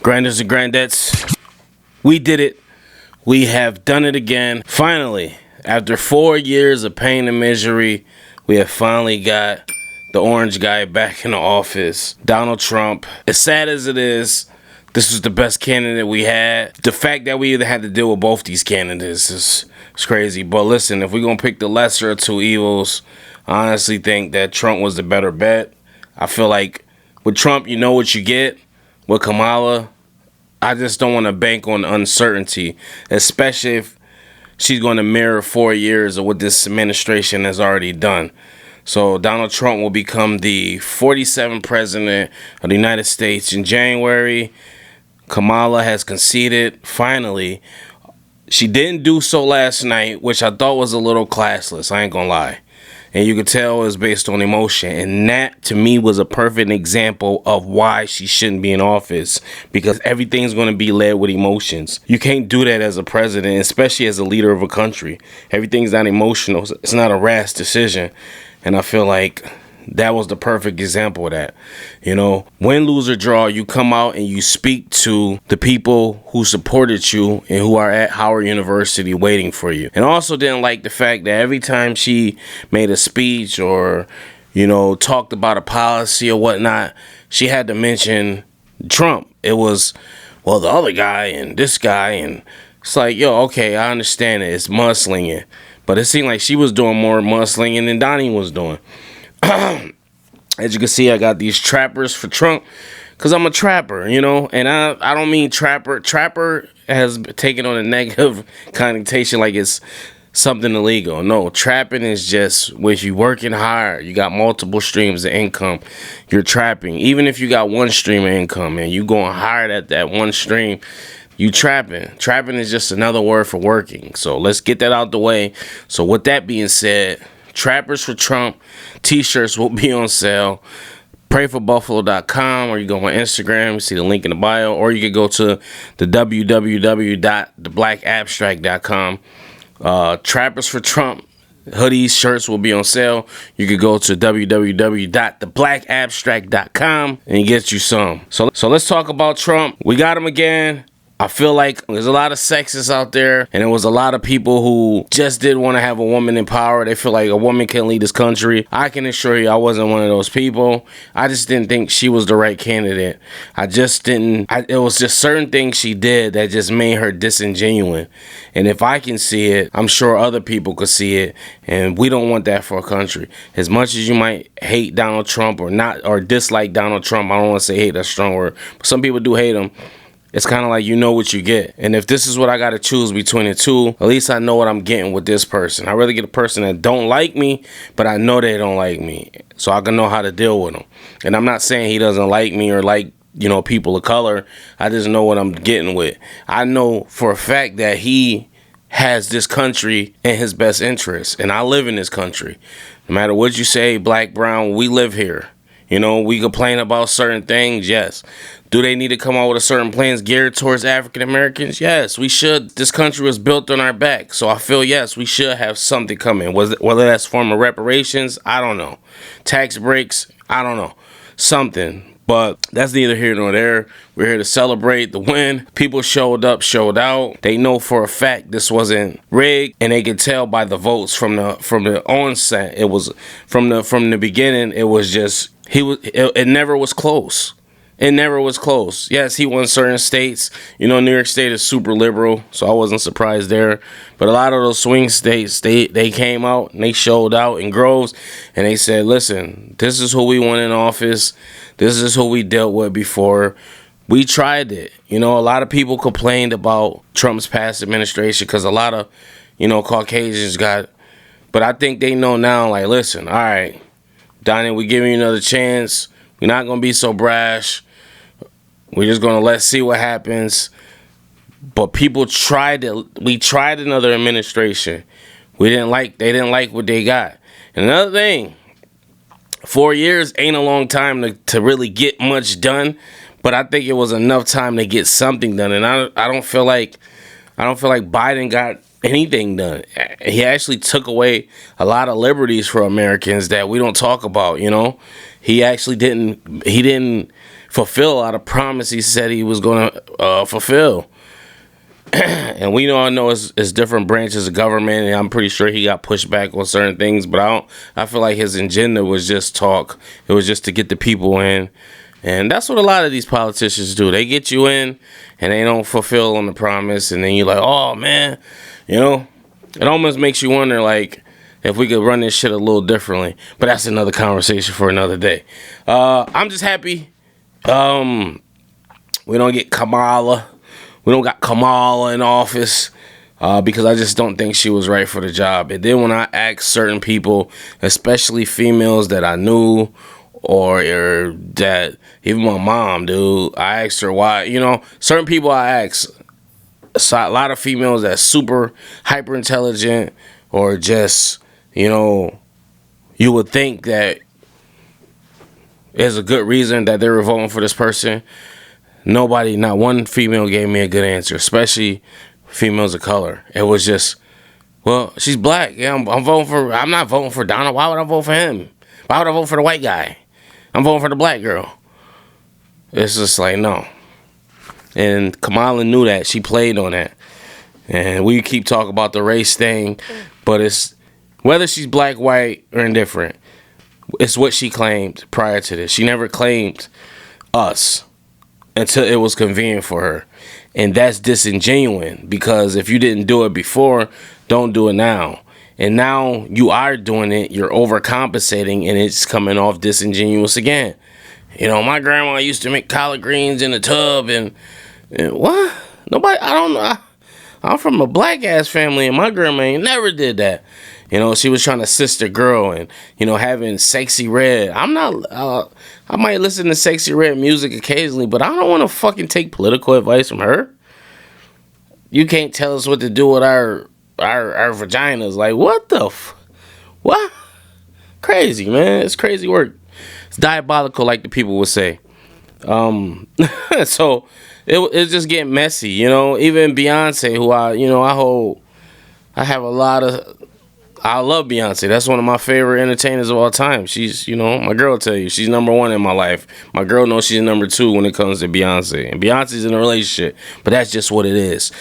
Granders and grandettes, we did it. We have done it again. Finally, after 4 years of pain and misery, we have finally got the orange guy back in the office. Donald Trump. As sad as it is, this was the best candidate we had. The fact that we either had to deal with both these candidates is crazy. But listen, if we're going to pick the lesser of two evils, I honestly think that Trump was the better bet. I feel like with Trump, you know what you get. With Kamala, I just don't want to bank on uncertainty, especially if she's going to mirror 4 years of what this administration has already done. So Donald Trump will become the 47th president of the United States in January. Kamala has conceded, finally. She didn't do so last night, which I thought was a little classless, I ain't gonna lie. And you could tell it was based on emotion. And that, to me, was a perfect example of why she shouldn't be in office. Because everything's going to be led with emotions. You can't do that as a president, especially as a leader of a country. Everything's not emotional. It's not a rash decision. And I feel like that was the perfect example of that. You know, win, lose, or draw, you come out and you speak to the people who supported you and who are at Howard University waiting for you. And I also didn't like the fact that every time she made a speech or, you know, talked about a policy or whatnot, she had to mention Trump. It was, well, the other guy and this guy. And it's like, yo, okay, I understand it. It's mudslinging. But it seemed like she was doing more mudslinging than Donnie was doing. As you can see, I got these trappers for Trump because I'm a trapper, you know, and I don't mean trapper. Trapper has taken on a negative connotation like it's something illegal. No, trapping is just when you working hard, you got multiple streams of income, you're trapping. Even if you got one stream of income and you going hard at that one stream, you trapping. Trapping is just another word for working. So let's get that out the way. So with that being said, Trappers for Trump t-shirts will be on sale. PrayForBuffalo.com, or you go on Instagram, you see the link in the bio, or you could go to the www.theblackabstract.com. Trappers for Trump hoodies, shirts will be on sale. You could go to www.theblackabstract.com and get you some. So let's talk about Trump. We got him again. I feel like there's a lot of sexists out there, and there was a lot of people who just didn't want to have a woman in power. They feel like a woman can lead this country. I can assure you I wasn't one of those people. I just didn't think she was the right candidate. It was just certain things she did that just made her disingenuous. And if I can see it, I'm sure other people could see it, and we don't want that for a country. As much as you might hate Donald Trump or dislike Donald Trump, I don't want to say hate, that's a strong word, but some people do hate him. It's kind of like you know what you get. And if this is what I got to choose between the two, at least I know what I'm getting with this person. I'd rather get a person that don't like me, but I know they don't like me. So I can know how to deal with them. And I'm not saying he doesn't like me or like, you know, people of color. I just know what I'm getting with. I know for a fact that he has this country in his best interest. And I live in this country. No matter what you say, black, brown, we live here. You know, we complain about certain things, yes. Do they need to come out with a certain plans geared towards African Americans? Yes, we should. This country was built on our back. So I feel, yes, we should have something coming. Whether that's form of reparations, I don't know. Tax breaks, I don't know. Something. But that's neither here nor there. We're here to celebrate the win. People showed up, showed out. They know for a fact this wasn't rigged, and they could tell by the votes from the onset. It was from the beginning. It was just it never was close. It never was close. Yes, he won certain states. You know, New York State is super liberal, so I wasn't surprised there. But a lot of those swing states, they came out and they showed out in groves, and they said, listen, this is who we want in office. This is who we dealt with before. We tried it. You know, a lot of people complained about Trump's past administration because a lot of, you know, Caucasians got, but I think they know now, like, listen, all right, Donnie, we're giving you another chance. We're not going to be so brash. We're just going to let's see what happens. But people tried it. We tried another administration. They didn't like what they got. And another thing, 4 years ain't a long time to really get much done. But I think it was enough time to get something done. And I don't feel like Biden got anything done. He actually took away a lot of liberties for Americans that we don't talk about, you know. He actually didn't fulfill a lot of promise he said he was going to fulfill. And we all know it's different branches of government, and I'm pretty sure he got pushed back on certain things, but I feel like his agenda was just talk. It was just to get the people in. And that's what a lot of these politicians do. They get you in and they don't fulfill on the promise, and then you're like, oh man, it almost makes you wonder, like, if we could run this shit a little differently. But that's another conversation for another day. I'm just happy we don't get Kamala. We don't got Kamala in office because I just don't think she was right for the job. And then when I asked certain people, especially females that I knew or that even my mom, dude, I asked her why. Certain people I asked, a lot of females that's super hyper intelligent or just, you would think that there's a good reason that they were voting for this person. Not one female gave me a good answer, especially females of color. It was just, well, she's black. Yeah, I'm not voting for Donald. Why would I vote for him? Why would I vote for the white guy? I'm voting for the black girl. It's just like, no. And Kamala knew that. She played on that. And we keep talking about the race thing, but it's whether she's black, white, or indifferent, it's what she claimed prior to this. She never claimed us until it was convenient for her. And that's disingenuous, because if you didn't do it before, don't do it now. And now you are doing it, you're overcompensating, and it's coming off disingenuous again. My grandma used to make collard greens in a tub, and what? Nobody, I don't know. I'm from a black ass family, and my grandma ain't never did that. She was trying to assist a girl and, having Sexy Red. I might listen to Sexy Red music occasionally, but I don't want to fucking take political advice from her. You can't tell us what to do with our vaginas. Like, what the what? Crazy, man. It's crazy work. It's diabolical, like the people would say. So it's just getting messy, Even Beyonce, who I love Beyonce. That's one of my favorite entertainers of all time. She's, my girl tell you, she's number one in my life. My girl knows she's number two when it comes to Beyonce. And Beyonce's in a relationship, but that's just what it is.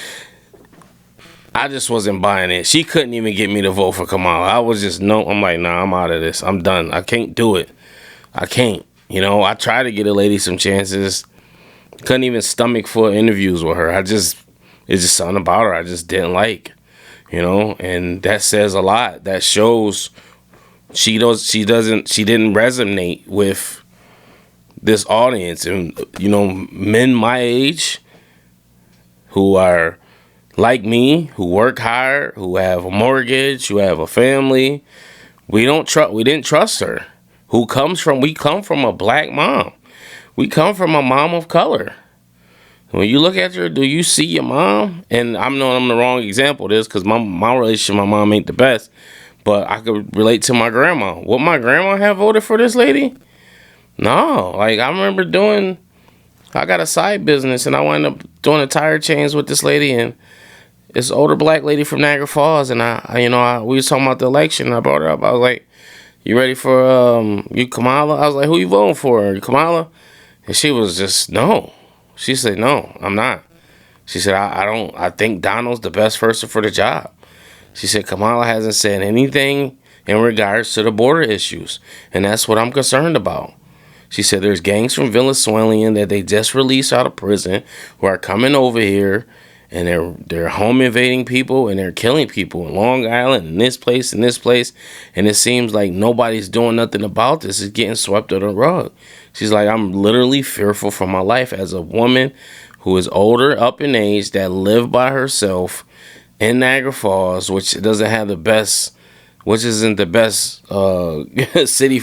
I just wasn't buying it. She couldn't even get me to vote for Kamala. I was just, I'm like, nah, I'm out of this. I'm done. I can't do it. I can't. I tried to get a lady some chances. Couldn't even stomach for interviews with her. It's just something about her I just didn't like. And that says a lot. That shows she didn't resonate with this audience. And men my age who are like me, who work hard, who have a mortgage, who have a family, we didn't trust her. We come from a black mom. We come from a mom of color. When you look at her, do you see your mom? And I know I'm the wrong example of this because my relationship with my mom ain't the best. But I could relate to my grandma. Would my grandma have voted for this lady? No. Like, I remember I got a side business and I wound up doing a tire change with this lady, and this older black lady from Niagara Falls. And we was talking about the election, and I brought her up. I was like, you ready for you Kamala? I was like, who you voting for? Kamala? And she was just, no. She said, no, I'm not. She said, I think Donald's the best person for the job. She said, Kamala hasn't said anything in regards to the border issues, and that's what I'm concerned about. She said, there's gangs from Venezuela that they just released out of prison who are coming over here, and they're home invading people, and they're killing people in Long Island, in this place, and it seems like nobody's doing nothing about this. It's getting swept under the rug. She's like, I'm literally fearful for my life as a woman who is older, up in age, that lived by herself in Niagara Falls, which doesn't have the best, which isn't the best city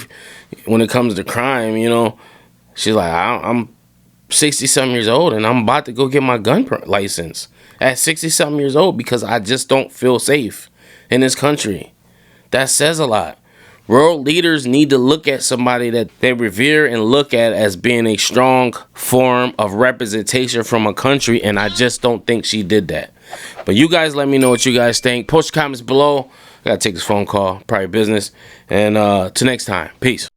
when it comes to crime. She's like, I'm 60-something years old, and I'm about to go get my gun license at 60-something years old because I just don't feel safe in this country. That says a lot. World leaders need to look at somebody that they revere and look at as being a strong form of representation from a country, and I just don't think she did that. But you guys let me know what you guys think. Post your comments below. I gotta take this phone call, probably business. And till next time, peace.